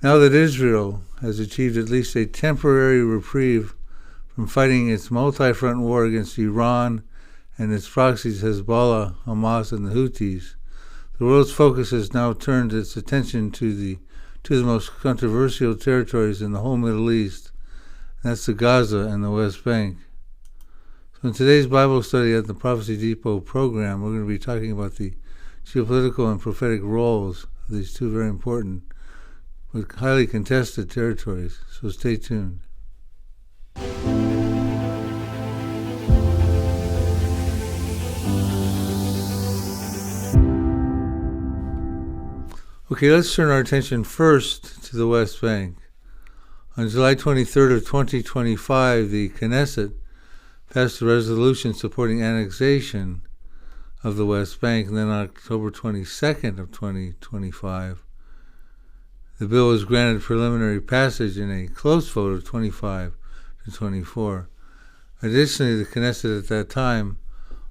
Now that Israel has achieved at least a temporary reprieve from fighting its multi-front war against Iran and its proxies Hezbollah, Hamas, and the Houthis, the world's focus has now turned its attention to the most controversial territories in the whole Middle East, and that's the Gaza and the West Bank. So in today's Bible study at the Prophecy Depot program, we're going to be talking about the geopolitical and prophetic roles of these two very important but highly contested territories. So stay tuned. Okay, let's turn our attention first to the West Bank. On July 23rd of 2025, the Knesset passed a resolution supporting annexation of the West Bank, and then on October 22nd of 2025, the bill was granted preliminary passage in a close vote of 25 to 24. Additionally, the Knesset at that time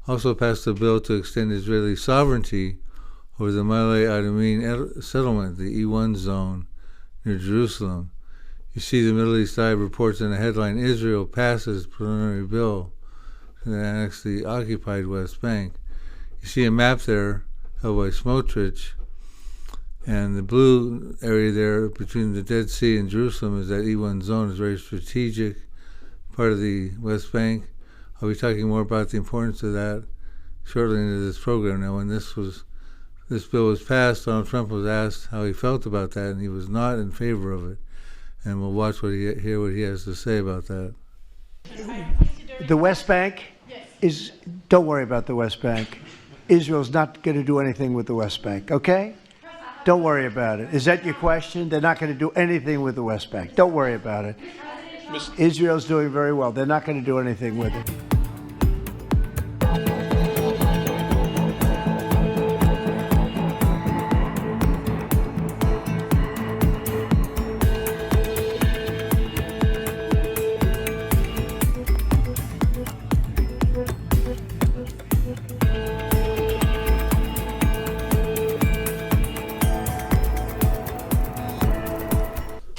also passed a bill to extend Israeli sovereignty over the Ma'ale Adumim settlement, the E1 zone near Jerusalem. You see the Middle East Eye reports in a headline, Israel passes preliminary bill to annex the occupied West Bank. You see a map there held by Smotrich, and the blue area there between the Dead Sea and Jerusalem is that E1 zone. Is very strategic part of the West Bank. I'll be talking more about the importance of that shortly into this program. Now, when this bill was passed, Donald Trump was asked how he felt about that, and he was not in favor of it. And we'll watch hear what he has to say about that. The West Bank is, don't worry about the West Bank. Israel's not going to do anything with the West Bank, okay? Don't worry about it. Is that your question? They're not going to do anything with the West Bank. Don't worry about it. Israel's doing very well. They're not going to do anything with it.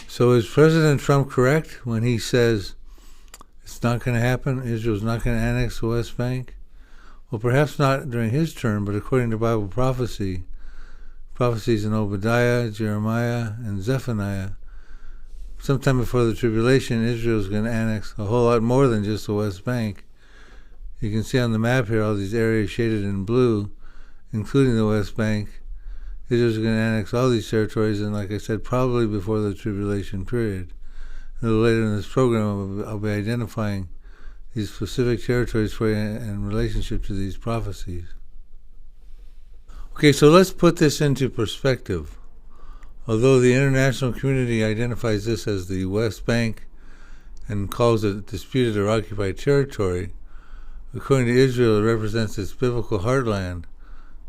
So is President Trump correct when he says it's not going to happen? Israel's not going to annex the West Bank? Well, perhaps not during his term, but according to Bible prophecies in Obadiah, Jeremiah, and Zephaniah, sometime before the tribulation, Israel's going to annex a whole lot more than just the West Bank. You can see on the map here all these areas shaded in blue, including the West Bank. Israel's going to annex all these territories, and like I said, probably before the tribulation period. A little later in this program, I'll be identifying these specific territories for you in relationship to these prophecies. Okay, so let's put this into perspective. Although the international community identifies this as the West Bank and calls it disputed or occupied territory, according to Israel, it represents its biblical heartland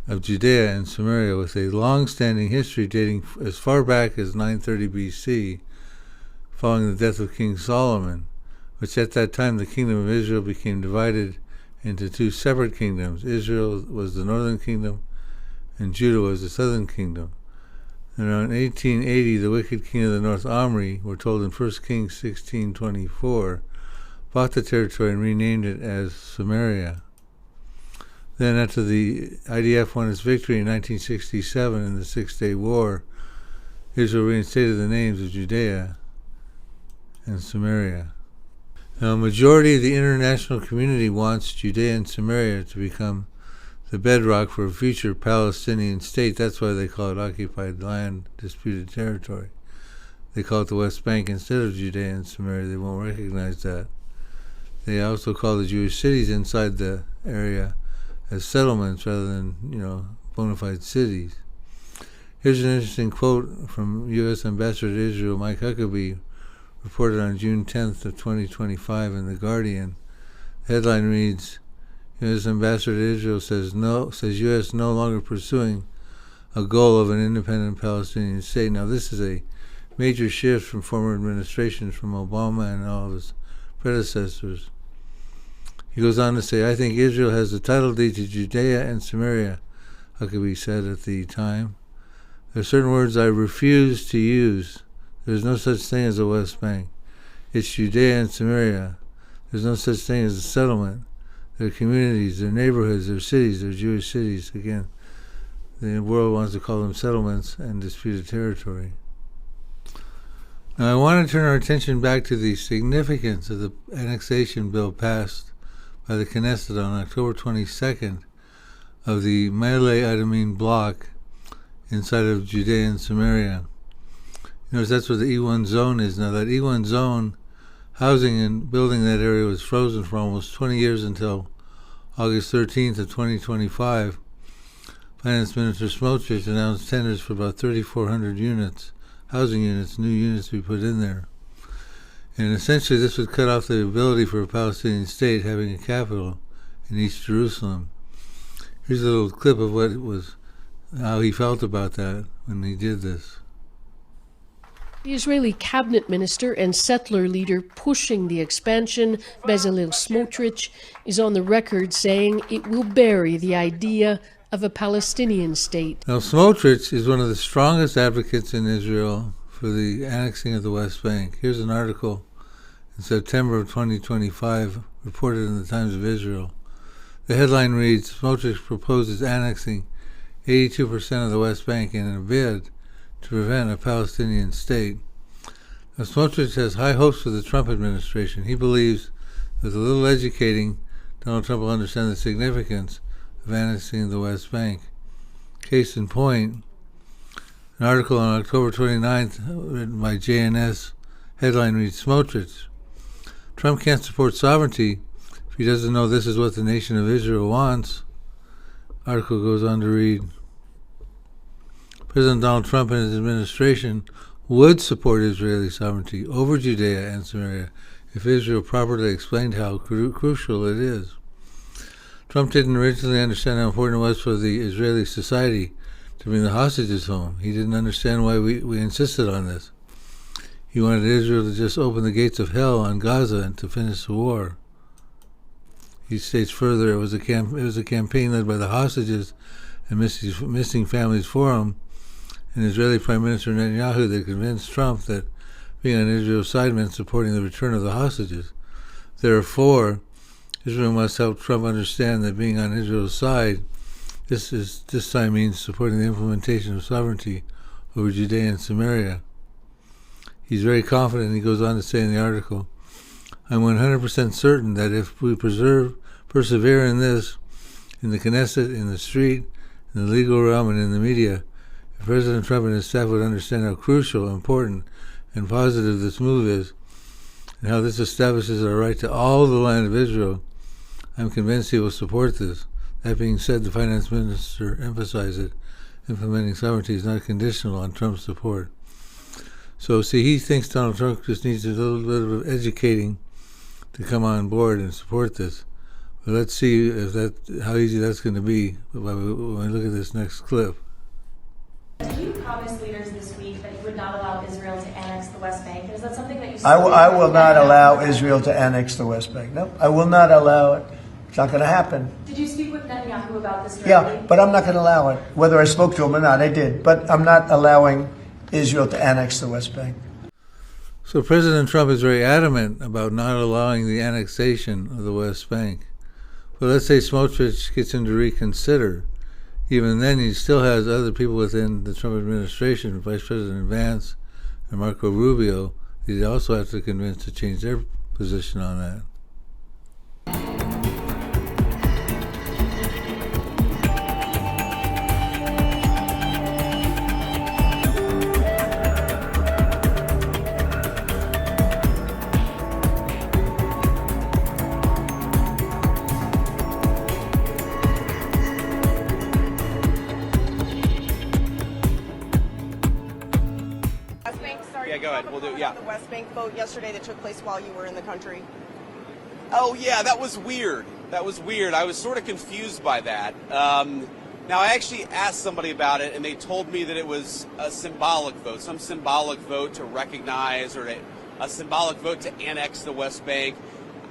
of Judea and Samaria, with a long-standing history dating as far back as 930 BC, following the death of King Solomon, which at that time the kingdom of Israel became divided into two separate kingdoms. Israel was the northern kingdom, and Judah was the southern kingdom. And around 1880, the wicked king of the north, Omri, we're told in 1 Kings 16:24, bought the territory and renamed it as Samaria. Then after the IDF won its victory in 1967 in the Six-Day War, Israel reinstated the names of Judea and Samaria. Now, a majority of the international community wants Judea and Samaria to become the bedrock for a future Palestinian state. That's why they call it occupied land, disputed territory. They call it the West Bank instead of Judea and Samaria. They won't recognize that. They also call the Jewish cities inside the area as settlements rather than, bona fide cities. Here's an interesting quote from U.S. Ambassador to Israel, Mike Huckabee, reported on June 10th of 2025 in The Guardian. The headline reads, U.S. Ambassador to Israel says U.S. no longer pursuing a goal of an independent Palestinian state. Now, this is a major shift from former administrations, from Obama and all of his predecessors. He goes on to say, I think Israel has the title deed to Judea and Samaria, Huckabee said at the time. There are certain words I refuse to use. There's no such thing as a West Bank. It's Judea and Samaria. There's no such thing as a settlement. They're communities, they're neighborhoods, they're cities, they're Jewish cities. Again, the world wants to call them settlements and disputed territory. Now, I want to turn our attention back to the significance of the annexation bill passed by the Knesset on October 22nd of the Ma'ale Adumim block inside of Judea and Samaria. You notice that's where the E1 zone is now. That E1 zone, housing and building that area was frozen for almost 20 years until August 13th of 2025. Finance Minister Smotrich announced tenders for about 3,400 units, housing units, new units to be put in there. And essentially this would cut off the ability for a Palestinian state having a capital in East Jerusalem. Here's a little clip of what it was, how he felt about that when he did this. The Israeli cabinet minister and settler leader pushing the expansion, Bezalel Smotrich, is on the record saying it will bury the idea of a Palestinian state. Now, Smotrich is one of the strongest advocates in Israel for the annexing of the West Bank. Here's an article in September of 2025 reported in the Times of Israel. The headline reads, Smotrich proposes annexing 82% of the West Bank in a bid to prevent a Palestinian state. Now, Smotrich has high hopes for the Trump administration. He believes with a little educating, Donald Trump will understand the significance of annexing the West Bank. Case in point, an article on October 29th written by JNS, headline reads, Smotrich, Trump can't support sovereignty if he doesn't know this is what the nation of Israel wants. Article goes on to read, President Donald Trump and his administration would support Israeli sovereignty over Judea and Samaria if Israel properly explained how crucial it is. Trump didn't originally understand how important it was for the Israeli society to bring the hostages home. He didn't understand why we insisted on this. He wanted Israel to just open the gates of hell on Gaza and to finish the war. He states further, it was a campaign led by the Hostages and Missing Families Forum and Israeli Prime Minister Netanyahu that convinced Trump that being on Israel's side meant supporting the return of the hostages. Therefore, Israel must help Trump understand that being on Israel's side, this time means supporting the implementation of sovereignty over Judea and Samaria. He's very confident, he goes on to say in the article, I'm 100% certain that if we persevere in this, in the Knesset, in the street, in the legal realm, and in the media, if President Trump and his staff would understand how crucial, important, and positive this move is, and how this establishes our right to all the land of Israel, I'm convinced he will support this. That being said, the finance minister emphasized that implementing sovereignty is not conditional on Trump's support. So, see, he thinks Donald Trump just needs a little bit of educating to come on board and support this. But let's see how easy that's going to be when we look at this next clip. Did you promise leaders this week that you would not allow Israel to annex the West Bank? Is that something that you I will not allow Israel to annex the West Bank. No, I will not allow it. It's not going to happen. Did you speak with Netanyahu about this directly? Yeah, but I'm not going to allow it. Whether I spoke to him or not, I did. But I'm not allowing Israel to annex the West Bank. So President Trump is very adamant about not allowing the annexation of the West Bank. But let's say Smotrich gets him to reconsider. Even then, he still has other people within the Trump administration, Vice President Vance and Marco Rubio, that he'd also have to convince to change their position on that. Yeah, go ahead. We'll do it. Yeah. The West Bank vote yesterday that took place while you were in the country. Oh, yeah, that was weird. I was sort of confused by that. Now, I actually asked somebody about it, and they told me that it was a symbolic vote, some symbolic vote to recognize or a symbolic vote to annex the West Bank.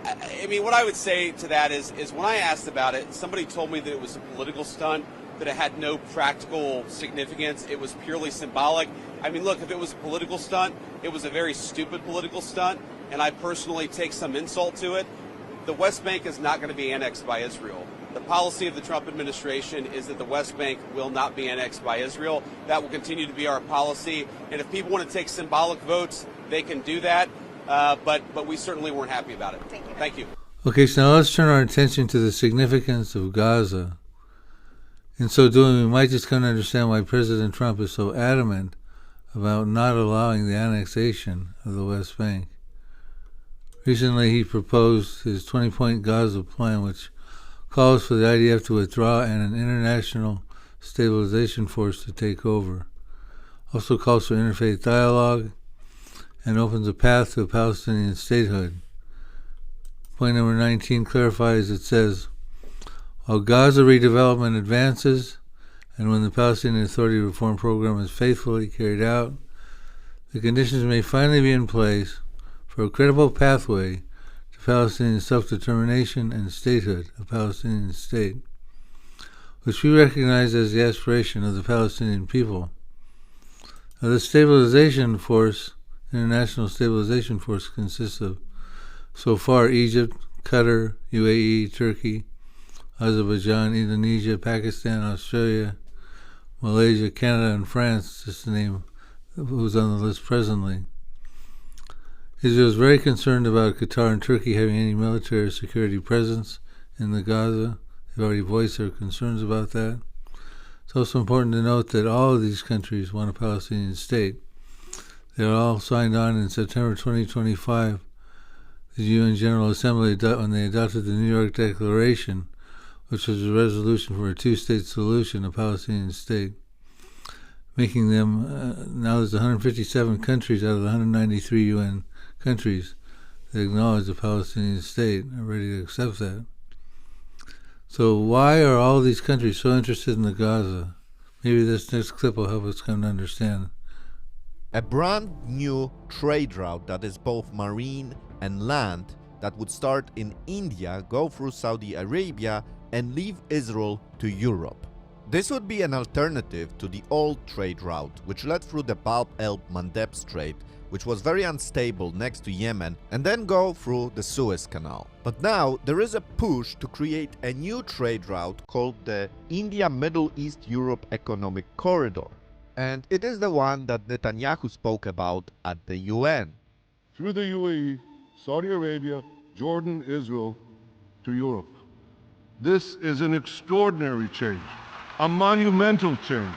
I mean, what I would say to that is when I asked about it, somebody told me that it was a political stunt, that it had no practical significance. It was purely symbolic. I mean, look, if it was a political stunt, it was a very stupid political stunt, and I personally take some insult to it. The West Bank is not going to be annexed by Israel. The policy of the Trump administration is that the West Bank will not be annexed by Israel. That will continue to be our policy. And if people want to take symbolic votes, they can do that. But we certainly weren't happy about it. Thank you. Okay, so now let's turn our attention to the significance of Gaza. In so doing, we might just come to understand why President Trump is so adamant about not allowing the annexation of the West Bank. Recently, he proposed his 20-point Gaza plan, which calls for the IDF to withdraw and an international stabilization force to take over. Also calls for interfaith dialogue and opens a path to a Palestinian statehood. Point number 19 clarifies, it says, while Gaza redevelopment advances and when the Palestinian Authority reform program is faithfully carried out, the conditions may finally be in place for a credible pathway to Palestinian self-determination and statehood, a Palestinian state, which we recognize as the aspiration of the Palestinian people. Now, the stabilization force, international stabilization force, consists of, so far, Egypt, Qatar, UAE, Turkey, Azerbaijan, Indonesia, Pakistan, Australia, Malaysia, Canada, and France, just to name who's on the list presently. Israel is very concerned about Qatar and Turkey having any military or security presence in the Gaza. They've already voiced their concerns about that. It's also important to note that all of these countries want a Palestinian state. They are all signed on in September 2025, the UN General Assembly, when they adopted the New York Declaration, which was a resolution for a two-state solution, a Palestinian state, making them, now there's 157 countries out of the 193 UN countries that acknowledge the Palestinian state are ready to accept that. So why are all these countries so interested in the Gaza? Maybe this next clip will help us come to understand. A brand new trade route that is both marine and land that would start in India, go through Saudi Arabia, and leave Israel to Europe. This would be an alternative to the old trade route, which led through the Bab el-Mandeb Strait, which was very unstable next to Yemen, and then go through the Suez Canal. But now there is a push to create a new trade route called the India-Middle East-Europe Economic Corridor. And it is the one that Netanyahu spoke about at the UN. Through the UAE, Saudi Arabia, Jordan, Israel, to Europe. This is an extraordinary change, a monumental change.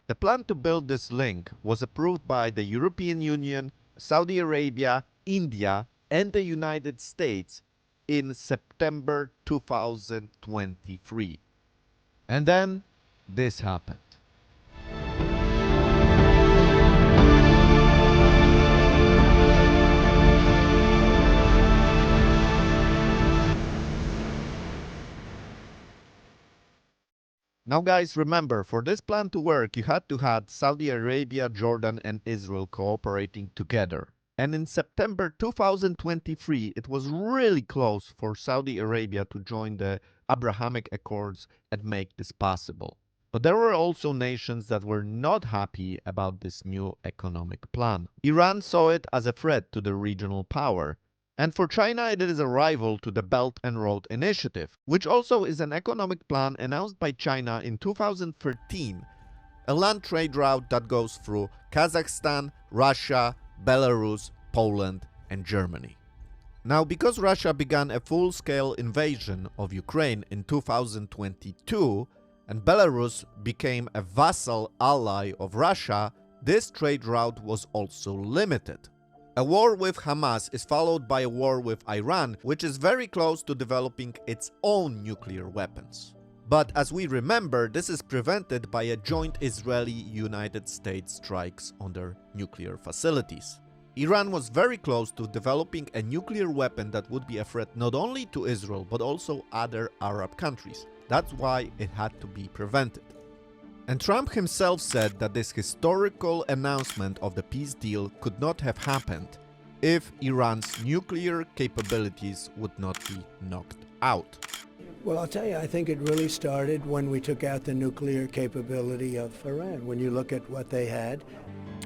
The plan to build this link was approved by the European Union, Saudi Arabia, India, and the United States in September 2023. And then this happened. Now guys, remember, for this plan to work, you had to have Saudi Arabia, Jordan, and Israel cooperating together. And in September 2023, it was really close for Saudi Arabia to join the Abrahamic Accords and make this possible. But there were also nations that were not happy about this new economic plan. Iran saw it as a threat to the regional power. And for China, it is a rival to the Belt and Road Initiative, which also is an economic plan announced by China in 2013, a land trade route that goes through Kazakhstan, Russia, Belarus, Poland, and Germany. Now, because Russia began a full-scale invasion of Ukraine in 2022, and Belarus became a vassal ally of Russia, this trade route was also limited. A war with Hamas is followed by a war with Iran, which is very close to developing its own nuclear weapons. But as we remember, this is prevented by a joint Israeli-United States strikes on their nuclear facilities. Iran was very close to developing a nuclear weapon that would be a threat not only to Israel but also other Arab countries. That's why it had to be prevented. And Trump himself said that this historical announcement of the peace deal could not have happened if Iran's nuclear capabilities would not be knocked out. Well, I'll tell you, I think it really started when we took out the nuclear capability of Iran. When you look at what they had,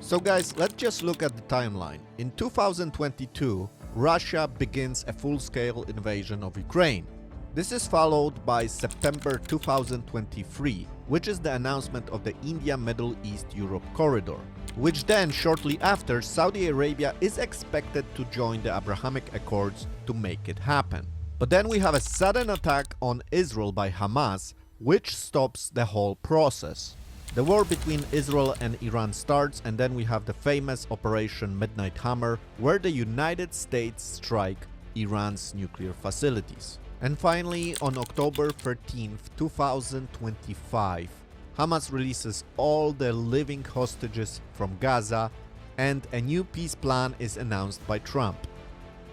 So guys, let's just look at the timeline. In 2022, Russia begins a full-scale invasion of Ukraine. This is followed by September 2023, which is the announcement of the India-Middle East-Europe corridor, which then shortly after Saudi Arabia is expected to join the Abrahamic Accords to make it happen. But then we have a sudden attack on Israel by Hamas, which stops the whole process. The war between Israel and Iran starts, and then we have the famous Operation Midnight Hammer, where the United States strike Iran's nuclear facilities. And finally, on October 13th, 2025, Hamas releases all the living hostages from Gaza, and a new peace plan is announced by Trump,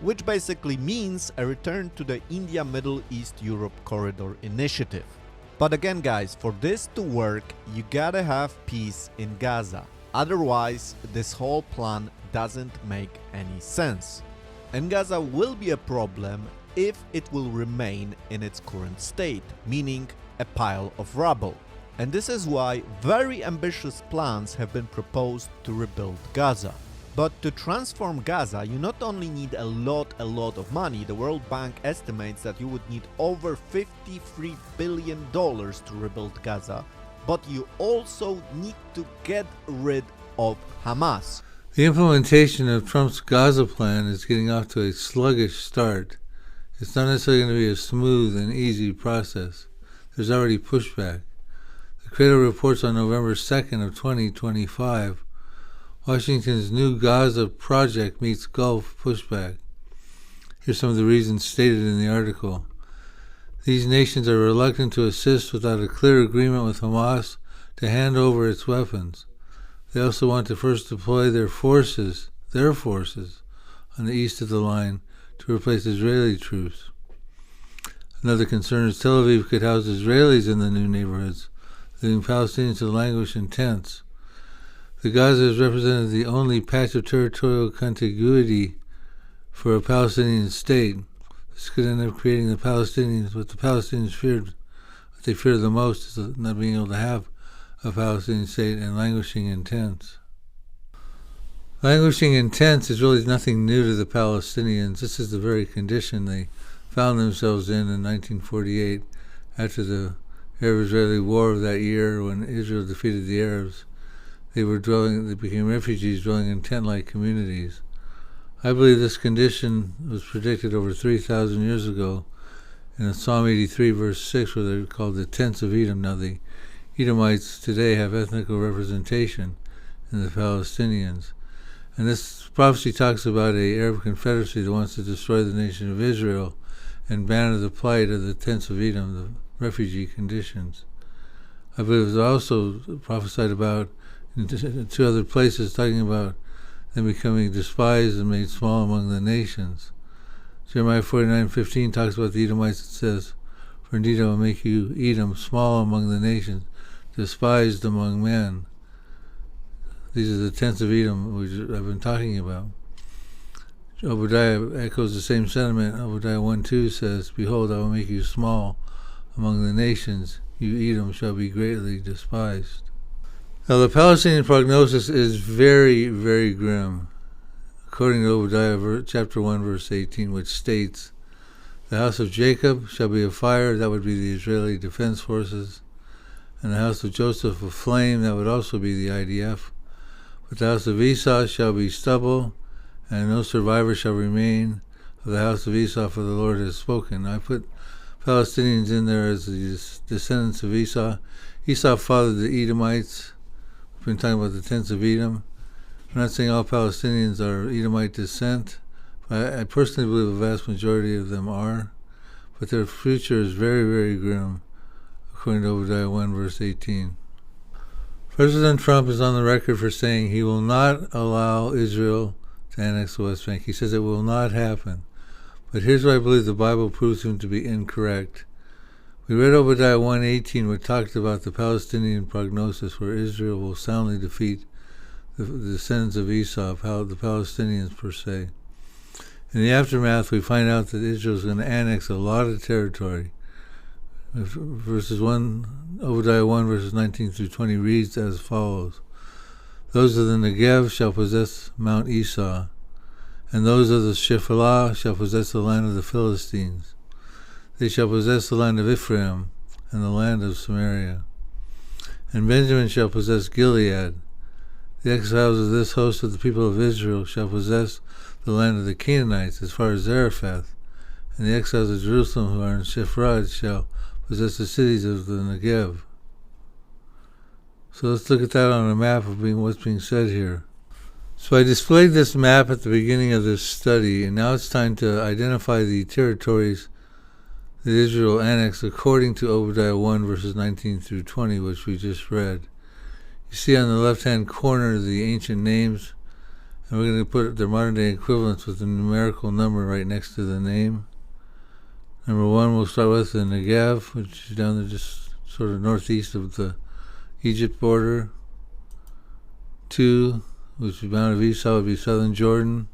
which basically means a return to the India-Middle East-Europe corridor initiative. But again guys, for this to work, you gotta have peace in Gaza. Otherwise, this whole plan doesn't make any sense. And Gaza will be a problem if it will remain in its current state, meaning a pile of rubble. And this is why very ambitious plans have been proposed to rebuild Gaza. But to transform Gaza, you not only need a lot of money. The World Bank estimates that you would need over $53 billion to rebuild Gaza, but you also need to get rid of Hamas. The implementation of Trump's Gaza plan is getting off to a sluggish start. It's not necessarily going to be a smooth and easy process. There's already pushback. The Credo reports on November 2nd of 2025, Washington's new Gaza project meets Gulf pushback. Here's some of the reasons stated in the article. These nations are reluctant to assist without a clear agreement with Hamas to hand over its weapons. They also want to first deploy their forces on the east of the line to replace Israeli troops. Another concern is Tel Aviv could house Israelis in the new neighborhoods, leaving Palestinians to languish in tents. The Gaza is represented the only patch of territorial contiguity for a Palestinian state. This could end up creating what the Palestinians feared. What they fear the most is not being able to have a Palestinian state and languishing in tents. Languishing in tents is really nothing new to the Palestinians. This is the very condition they found themselves in 1948 after the Arab-Israeli War of that year when Israel defeated the Arabs. They became refugees dwelling in tent-like communities. I believe this condition was predicted over 3,000 years ago in Psalm 83 verse 6, where they're called the tents of Edom. Now the Edomites today have ethnical representation in the Palestinians. And this prophecy talks about an Arab confederacy that wants to destroy the nation of Israel and banner the plight of the tents of Edom, the refugee conditions. I believe it was also prophesied about in two other places, talking about them becoming despised and made small among the nations. Jeremiah 49:15 talks about the Edomites. It says, "For indeed I will make you, Edom, small among the nations, despised among men." These are the tents of Edom, which I've been talking about. Obadiah echoes the same sentiment. Obadiah 1:2 says, "Behold, I will make you small among the nations. You, Edom, shall be greatly despised." Now, the Palestinian prognosis is very, very grim. According to Obadiah chapter 1, verse 18, which states, "The house of Jacob shall be a fire," that would be the Israeli Defense Forces, "and the house of Joseph a flame," that would also be the IDF. "But the house of Esau shall be stubble, and no survivor shall remain of the house of Esau, for the Lord has spoken." I put Palestinians in there as the descendants of Esau. Esau fathered the Edomites. We've been talking about the tents of Edom. I'm not saying all Palestinians are Edomite descent. I personally believe a vast majority of them are. But their future is very, very grim, according to Obadiah 1, verse 18. President Trump is on the record for saying he will not allow Israel to annex the West Bank. He says it will not happen. But here's where I believe the Bible proves him to be incorrect. We read Obadiah 1:18, which talked about the Palestinian prognosis, where Israel will soundly defeat the descendants of Esau, the Palestinians per se. In the aftermath, we find out that Israel is going to annex a lot of territory. Obadiah 1, verses 19 through 20 reads as follows. Those of the Negev shall possess Mount Esau, and those of the Shephelah shall possess the land of the Philistines. They shall possess the land of Ephraim and the land of Samaria. And Benjamin shall possess Gilead. The exiles of this host of the people of Israel shall possess the land of the Canaanites as far as Zarephath, and the exiles of Jerusalem who are in Shephrad shall possess the cities of the Negev. So let's look at that on a map of what's being said here. So I displayed this map at the beginning of this study, and now it's time to identify the territories that Israel annexed according to Obadiah 1 verses 19 through 20, which we just read. You see on the left-hand corner the ancient names, and we're going to put their modern-day equivalents with a numerical number right next to the name. Number 1 we'll start with the Negev, which is down there just sort of northeast of the Egypt border. 2, which is Mount of Esau, would be southern Jordan.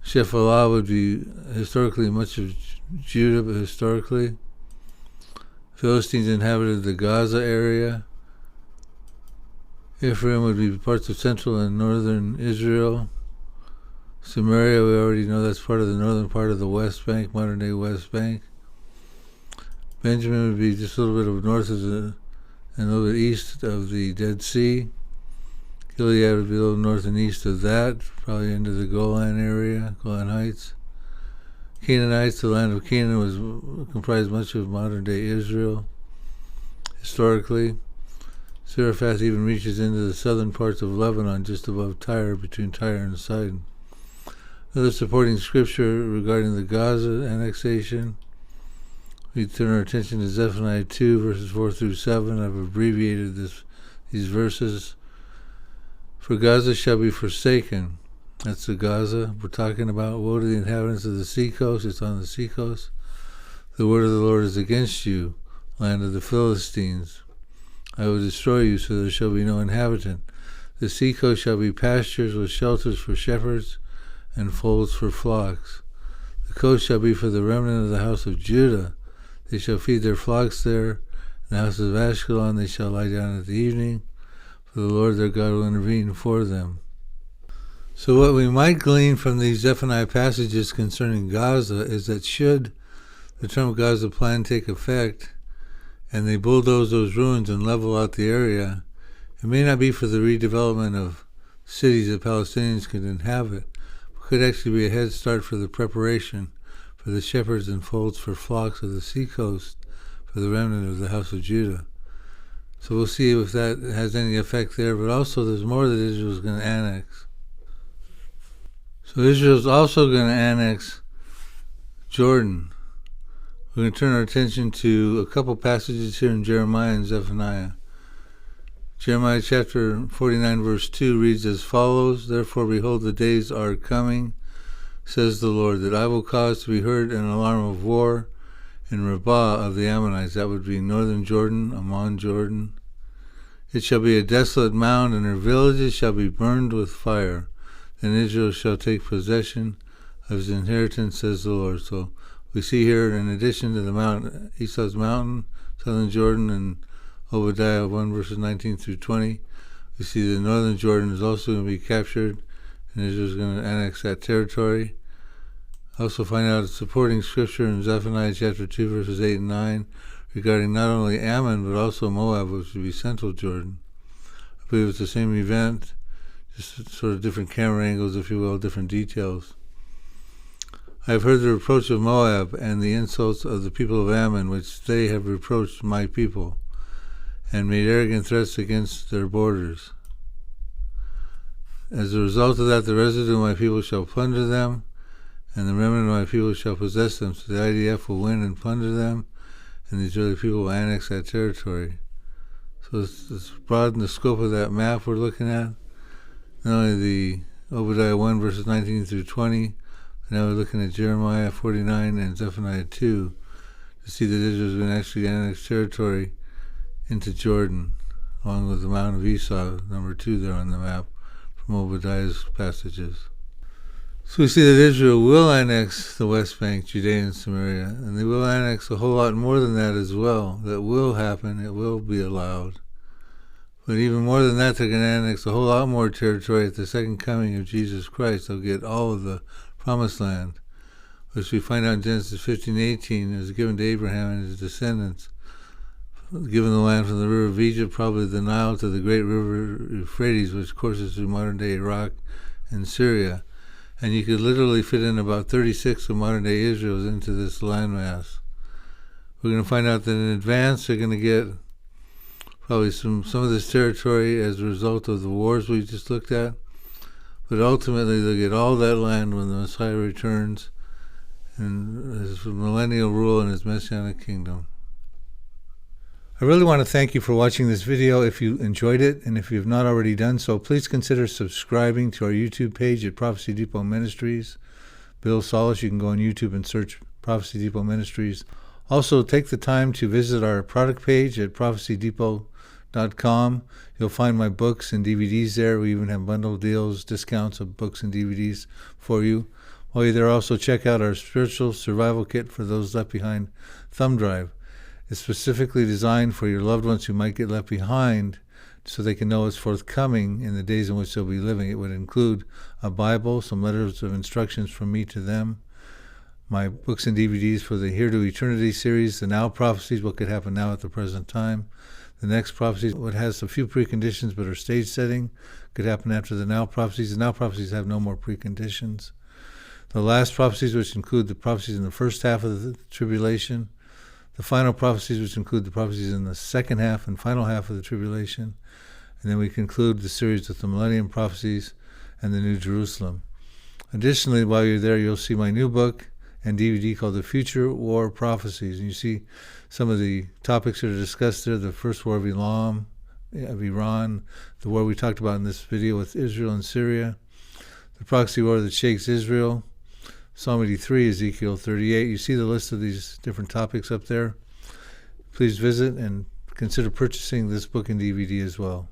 Shephelah would be historically much of Judah, but historically. Philistines inhabited the Gaza area. Ephraim would be parts of central and northern Israel. Samaria, we already know that's part of the northern part of the West Bank, modern-day West Bank. Benjamin would be just a little bit of north of and a little bit east of the Dead Sea. Gilead would be a little north and east of that, probably into the Golan area, Golan Heights. Canaanites, the land of Canaan, was comprised much of modern-day Israel. Historically, Zarephath even reaches into the southern parts of Lebanon, just above Tyre, between Tyre and Sidon. Another supporting scripture regarding the Gaza annexation, we turn our attention to Zephaniah 2, verses 4 through 7. I've abbreviated these verses. For Gaza shall be forsaken. That's the Gaza we're talking about. Woe to the inhabitants of the seacoast. It's on the seacoast. The word of the Lord is against you, land of the Philistines. I will destroy you, so there shall be no inhabitant. The seacoast shall be pastures with shelters for shepherds and folds for flocks. The coast shall be for the remnant of the house of Judah. They shall feed their flocks there. In the house of Ashkelon they shall lie down at the evening, for the Lord their God will intervene for them. So what we might glean from these Zephaniah passages concerning Gaza is that should the Trump Gaza plan take effect, and they bulldoze those ruins and level out the area, it may not be for the redevelopment of cities that Palestinians could inhabit, but could actually be a head start for the preparation for the shepherds and folds for flocks of the seacoast, for the remnant of the house of Judah. So we'll see if that has any effect there, but also there's more that Israel's going to annex. So Israel's also going to annex Jordan. We're going to turn our attention to a couple passages here in Jeremiah and Zephaniah. Jeremiah chapter 49 verse 2 reads as follows, Therefore, behold, the days are coming, says the Lord, that I will cause to be heard an alarm of war in Rabbah of the Ammonites. That would be northern Jordan, Ammon Jordan. It shall be a desolate mound, and her villages shall be burned with fire. Then Israel shall take possession of his inheritance, says the Lord. So we see here, in addition to the Mount, Esau's mountain, southern Jordan, and Obadiah 1 verses 19 through 20, we see the northern Jordan is also going to be captured, and Israel is going to annex that territory. Also find out a supporting scripture in Zephaniah chapter 2 verses 8 and 9 regarding not only Ammon but also Moab, which would be central Jordan. I believe it's the same event, just sort of different camera angles, if you will, different details. I have heard the reproach of Moab and the insults of the people of Ammon, which they have reproached my people, and made arrogant threats against their borders. As a result of that, the residue of my people shall plunder them, and the remnant of my people shall possess them. So the IDF will win and plunder them, and the Israeli people will annex that territory. So let's broaden the scope of that map we're looking at. Not only the Obadiah 1 verses 19 through 20, but now we're looking at Jeremiah 49 and Zephaniah 2 to see that Israel is going to actually annex territory into Jordan, along with the Mount of Esau, number 2 there on the map from Obadiah's passages. So we see that Israel will annex the West Bank, Judea and Samaria, and they will annex a whole lot more than that as well. That will happen, it will be allowed. But even more than that, they're going to annex a whole lot more territory at the second coming of Jesus Christ. They'll get all of the promised land, which we find out in Genesis 15:18 is given to Abraham and his descendants. Given the land from the river of Egypt, probably the Nile, to the great river Euphrates, which courses through modern-day Iraq and Syria. And you could literally fit in about 36 of modern-day Israel into this landmass. We're going to find out that in advance they're going to get probably some of this territory as a result of the wars we just looked at. But ultimately they'll get all that land when the Messiah returns and his millennial rule in his messianic kingdom. I really want to thank you for watching this video. If you enjoyed it, and if you have not already done so, please consider subscribing to our YouTube page at Prophecy Depot Ministries. Bill Salus, you can go on YouTube and search Prophecy Depot Ministries. Also, take the time to visit our product page at prophecydepot.com. You'll find my books and DVDs there. We even have bundle deals, discounts of books and DVDs for you. While you're there, also check out our spiritual survival kit for those left behind thumb drive. It's specifically designed for your loved ones who might get left behind so they can know what's forthcoming in the days in which they'll be living. It would include a Bible, some letters of instructions from me to them, my books and DVDs for the Here to Eternity series, the Now Prophecies, what could happen now at the present time, the Next Prophecies, what has a few preconditions but are stage setting, could happen after the Now Prophecies. The Now Prophecies have no more preconditions. The Last Prophecies, which include the prophecies in the first half of the tribulation, the Final Prophecies, which include the prophecies in the second half and final half of the tribulation. And then we conclude the series with the Millennium Prophecies and the New Jerusalem. Additionally, while you're there, you'll see my new book and DVD called The Future War Prophecies. And you see some of the topics that are discussed there: the First War of Iran, the war we talked about in this video with Israel and Syria, the proxy war that shakes Israel, Psalm 83, Ezekiel 38. You see the list of these different topics up there. Please visit and consider purchasing this book and DVD as well.